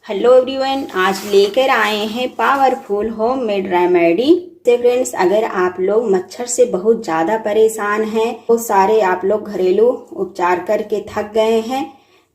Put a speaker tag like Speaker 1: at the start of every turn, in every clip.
Speaker 1: Hello everyone, आज लेकर आए हैं पावरफुल होममेड रेमेडी। फ्रेंड्स, अगर आप लोग मच्छर से बहुत ज़्यादा परेशान हैं, तो सारे आप लोग घरेलू उपचार करके थक गए हैं,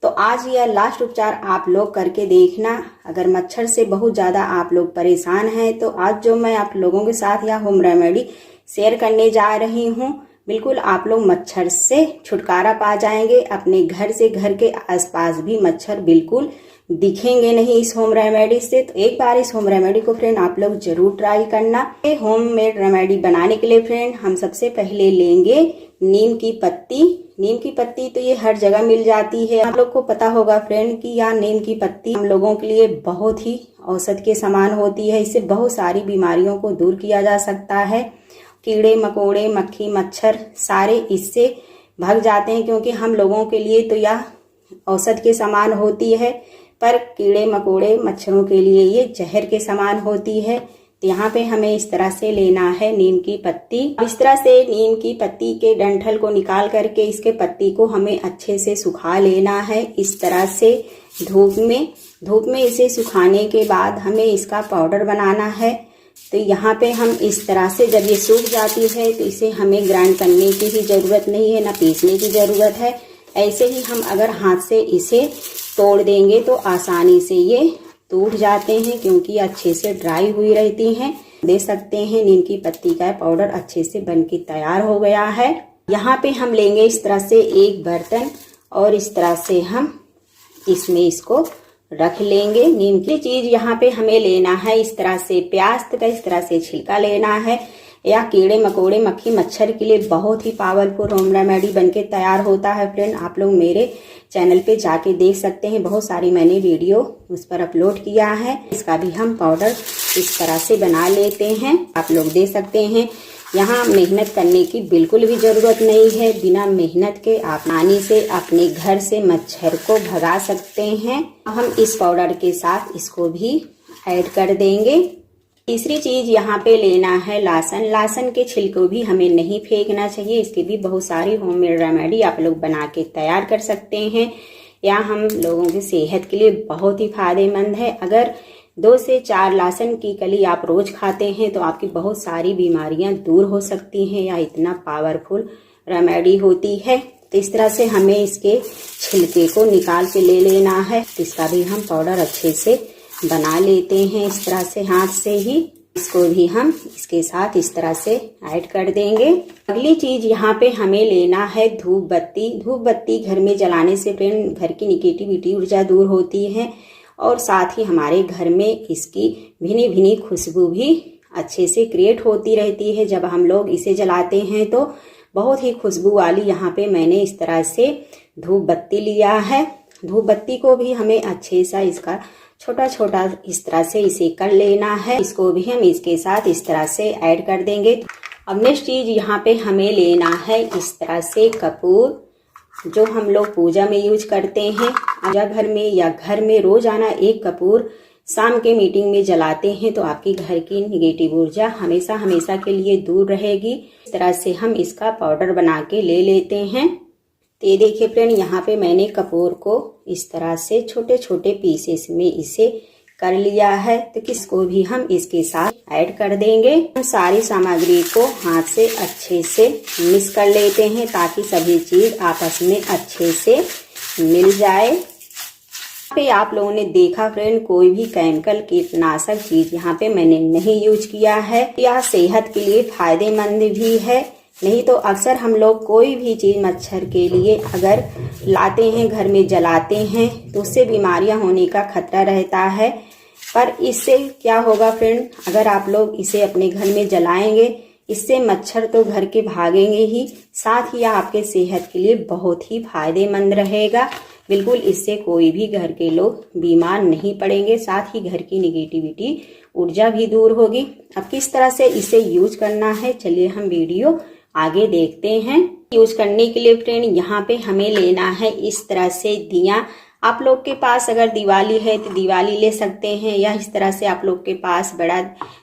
Speaker 1: तो आज यह लास्ट उपचार आप लोग करके देखना। अगर मच्छर से बहुत ज़्यादा आप लोग परेशान हैं, तो आज जो मैं आप लोगों के साथ यह होम रेमेडी शेयर करने जा रही हूँ, बिल्कुल आप लोग मच्छर से छुटकारा पा जाएंगे। अपने घर से, घर के आसपास भी मच्छर बिल्कुल दिखेंगे नहीं इस होम रेमेडी से। तो एक बार इस होम रेमेडी को फ्रेंड आप लोग जरूर ट्राई करना। ये होममेड रेमेडी बनाने के लिए फ्रेंड हम सबसे पहले लेंगे नीम की पत्ती। नीम की पत्ती तो ये हर जगह मिल जाती है, आप लोग को पता होगा फ्रेंड कि यह नीम की पत्ती हम लोगों के लिए बहुत ही औषधि के समान होती है। इससे बहुत सारी बीमारियों को दूर किया जा सकता है। कीड़े मकोड़े, मक्खी, मच्छर सारे इससे भाग जाते हैं, क्योंकि हम लोगों के लिए तो यह औषधि के समान होती है, पर कीड़े मकोड़े मच्छरों के लिए ये जहर के समान होती है। तो यहाँ पे हमें इस तरह से लेना है नीम की पत्ती। इस तरह से नीम की पत्ती के डंठल को निकाल करके इसके पत्ती को हमें अच्छे से सुखा लेना है। इस तरह से धूप में इसे सुखाने के बाद हमें इसका पाउडर बनाना है। तो यहाँ पे हम इस तरह से जब ये सूख जाती है, तो इसे हमें ग्राइंड करने की भी जरूरत नहीं है, ना पीसने की जरूरत है। ऐसे ही हम अगर हाथ से इसे तोड़ देंगे तो आसानी से ये टूट जाते हैं, क्योंकि अच्छे से ड्राई हुई रहती हैं। देख सकते हैं नीम की पत्ती का पाउडर अच्छे से बनके तैयार हो गया है। यहाँ पे हम लेंगे इस तरह से एक बर्तन, और इस तरह से हम इसमें इसको रख लेंगे। नीम की चीज यहाँ पे हमें लेना है इस तरह से प्याज का इस तरह से छिलका लेना है। या कीड़े मकोड़े, मक्खी, मच्छर के लिए बहुत ही पावरफुल होम रेमेडी बनके तैयार होता है। फ्रेंड, आप लोग मेरे चैनल पे जाके देख सकते हैं, बहुत सारी मैंने वीडियो उस पर अपलोड किया है। इसका भी हम पाउडर इस तरह से बना लेते हैं। आप लोग देख सकते हैं, यहाँ मेहनत करने की बिल्कुल भी जरूरत नहीं है। बिना मेहनत के आप आसानी से अपने घर से मच्छर को भगा सकते हैं। हम इस पाउडर के साथ इसको भी ऐड कर देंगे। तीसरी चीज यहाँ पे लेना है लहसुन। लहसुन के छिलको भी हमें नहीं फेंकना चाहिए। इसकी भी बहुत सारी होममेड रेमेडी आप लोग बना के तैयार कर सकते हैं। या हम लोगों की सेहत के लिए बहुत ही फायदेमंद है। अगर 2 से 4 लहसुन की कली आप रोज खाते हैं, तो आपकी बहुत सारी बीमारियां दूर हो सकती हैं। या इतना पावरफुल रेमेडी होती है। तो इस तरह से हमें इसके छिलके को निकाल के ले लेना है। इसका भी हम पाउडर अच्छे से बना लेते हैं इस तरह से हाथ से ही। इसको भी हम इसके साथ इस तरह से ऐड कर देंगे। अगली चीज यहाँ पे हमें लेना है धूप बत्ती। धूप बत्ती घर में जलाने से फ्रेंड घर की निगेटिविटी ऊर्जा दूर होती है, और साथ ही हमारे घर में इसकी भिनी भिनी खुशबू भी अच्छे से क्रिएट होती रहती है। जब हम लोग इसे जलाते हैं तो बहुत ही खुशबू वाली यहाँ पे मैंने इस तरह से धूप बत्ती लिया है। धूप बत्ती को भी हमें अच्छे सा इसका छोटा छोटा इस तरह से इसे कर लेना है। इसको भी हम इसके साथ इस तरह से ऐड कर देंगे। अब नेक्स्ट चीज यहाँ पे हमें लेना है इस तरह से कपूर, जो हम लोग पूजा में यूज करते हैं। पूजा घर में या घर में रोजाना एक कपूर शाम के मीटिंग में जलाते हैं, तो आपकी घर की निगेटिव ऊर्जा हमेशा हमेशा के लिए दूर रहेगी। इस तरह से हम इसका पाउडर बना के ले लेते हैं। तो ये देखिए फ्रेंड, यहाँ पे मैंने कपूर को इस तरह से छोटे छोटे पीसेस में इसे कर लिया है। तो किसको भी हम इसके साथ ऐड कर देंगे। हम सारी सामग्री को हाथ से अच्छे से मिक्स कर लेते हैं, ताकि सभी चीज आपस में अच्छे से मिल जाए। यहाँ पे आप लोगों ने देखा फ्रेंड, कोई भी केमिकल कीटनाशक चीज यहाँ पे मैंने नहीं यूज किया है। यह सेहत के लिए फायदेमंद भी है। नहीं तो अक्सर हम लोग कोई भी चीज मच्छर के लिए अगर लाते हैं, घर में जलाते हैं, तो उससे बीमारियां होने का खतरा रहता है। पर इससे क्या होगा फ्रेंड, अगर आप लोग इसे अपने घर में जलाएंगे, इससे मच्छर तो घर के भागेंगे ही, साथ ही आपके सेहत के लिए बहुत ही फायदेमंद रहेगा। बिल्कुल इससे कोई भी घर के लोग बीमार नहीं पड़ेंगे, साथ ही घर की निगेटिविटी ऊर्जा भी दूर होगी। अब किस तरह से इसे यूज करना है, चलिए हम वीडियो आगे देखते हैं। यूज करने के लिए फ्रेंड यहाँ पे हमें लेना है इस तरह से दिया। आप लोग के पास अगर दिवाली है तो दिवाली ले सकते हैं, या इस तरह से आप लोग के पास बड़ा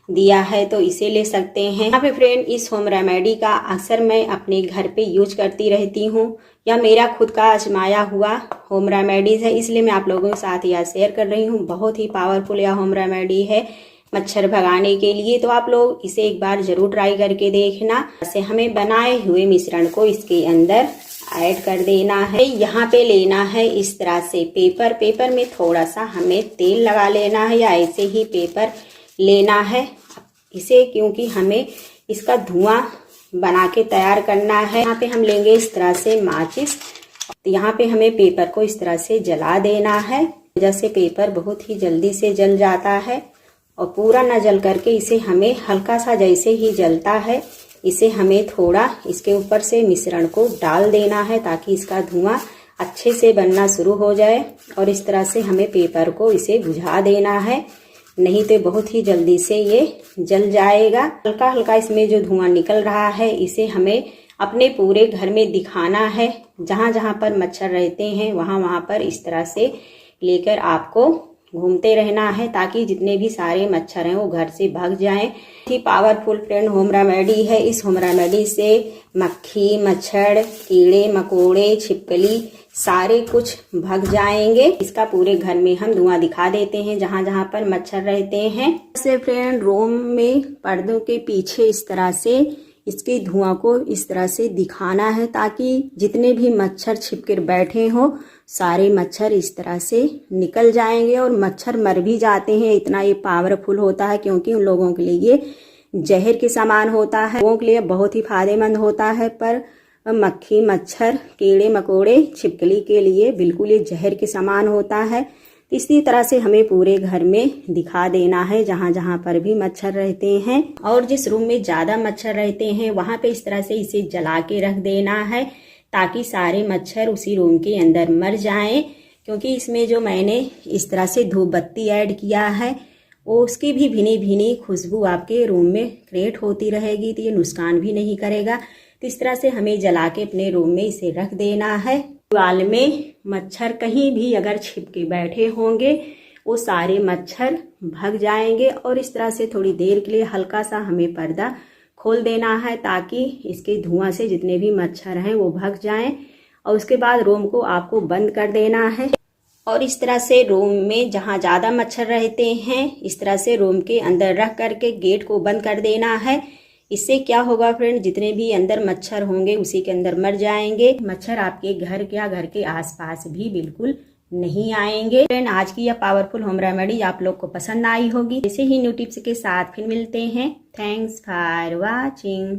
Speaker 1: दिया है तो इसे ले सकते हैं। यहाँ पे फ्रेंड इस होम रेमेडी का अक्सर मैं अपने घर पे यूज करती रहती हूँ, या मेरा खुद का आजमाया हुआ होम रेमेडीज है, इसलिए मैं आप लोगों के साथ यह शेयर कर रही हूँ। बहुत ही पावरफुल यह होम रेमेडी है मच्छर भगाने के लिए, तो आप लोग इसे एक बार जरूर ट्राई करके देखना। ऐसे हमें बनाए हुए मिश्रण को इसके अंदर ऐड कर देना है। यहाँ पे लेना है इस तरह से पेपर में थोड़ा सा हमें तेल लगा लेना है, या ऐसे ही पेपर लेना है इसे, क्योंकि हमें इसका धुआं बना के तैयार करना है। यहाँ पे हम लेंगे इस तरह से माचिस, तो यहाँ पे हमें पेपर को इस तरह से जला देना है। जैसे पेपर बहुत ही जल्दी से जल जाता है, और पूरा न जल करके इसे हमें हल्का सा जैसे ही जलता है इसे हमें थोड़ा इसके ऊपर से मिश्रण को डाल देना है, ताकि इसका धुआं अच्छे से बनना शुरू हो जाए। और इस तरह से हमें पेपर को इसे बुझा देना है, नहीं तो बहुत ही जल्दी से ये जल जाएगा। हल्का हल्का इसमें जो धुआं निकल रहा है इसे हमें अपने पूरे घर में दिखाना है। जहां जहां पर मच्छर रहते हैं वहां वहां पर इस तरह से लेकर आपको घूमते रहना है, ताकि जितने भी सारे मच्छर हैं वो घर से भाग जाएं। ही पावरफुल फ्रेंड होम रेमेडी है। इस होम रेमेडी से मक्खी, मच्छर, कीड़े मकोड़े, छिपकली सारे कुछ भाग जाएंगे। इसका पूरे घर में हम धुआं दिखा देते हैं जहां जहां पर मच्छर रहते हैं। ऐसे फ्रेंड रूम में पर्दों के पीछे इस तरह से इसके धुआं को इस तरह से दिखाना है, ताकि जितने भी मच्छर छिपकर बैठे हो सारे मच्छर इस तरह से निकल जाएंगे। और मच्छर मर भी जाते हैं, इतना ये पावरफुल होता है, क्योंकि उन लोगों के लिए ये जहर के समान होता है। लोगों के लिए बहुत ही फायदेमंद होता है, पर मक्खी, मच्छर, कीड़े मकोड़े, छिपकली के लिए बिल्कुल ये जहर के समान होता है। इसी तरह से हमें पूरे घर में दिखा देना है जहां जहां पर भी मच्छर रहते हैं। और जिस रूम में ज्यादा मच्छर रहते हैं वहां पे इस तरह से इसे जला के रख देना है, ताकि सारे मच्छर उसी रूम के अंदर मर जाएं। क्योंकि इसमें जो मैंने इस तरह से धूप बत्ती ऐड किया है वो उसकी भी भीनी भीनी खुशबू आपके रूम में क्रिएट होती रहेगी, तो ये नुकसान भी नहीं करेगा। तो इस तरह से हमें जला के अपने रूम में इसे रख देना है। दीवार में मच्छर कहीं भी अगर छिपके बैठे होंगे वो सारे मच्छर भाग जाएंगे। और इस तरह से थोड़ी देर के लिए हल्का सा हमें पर्दा खोल देना है, ताकि इसके धुआं से जितने भी मच्छर हैं वो भाग जाएं। और उसके बाद रूम को आपको बंद कर देना है। और इस तरह से रूम में जहां ज्यादा मच्छर रहते हैं इस तरह से रूम के अंदर रख करके गेट को बंद कर देना है। इससे क्या होगा फ्रेंड, जितने भी अंदर मच्छर होंगे उसी के अंदर मर जाएंगे। मच्छर आपके घर या घर के आसपास भी बिल्कुल नहीं आएंगे। फ्रेंड आज की यह पावरफुल होम रेमेडी आप लोग को पसंद आई होगी। ऐसे ही न्यू टिप्स के साथ फिर मिलते हैं। Thanks for watching.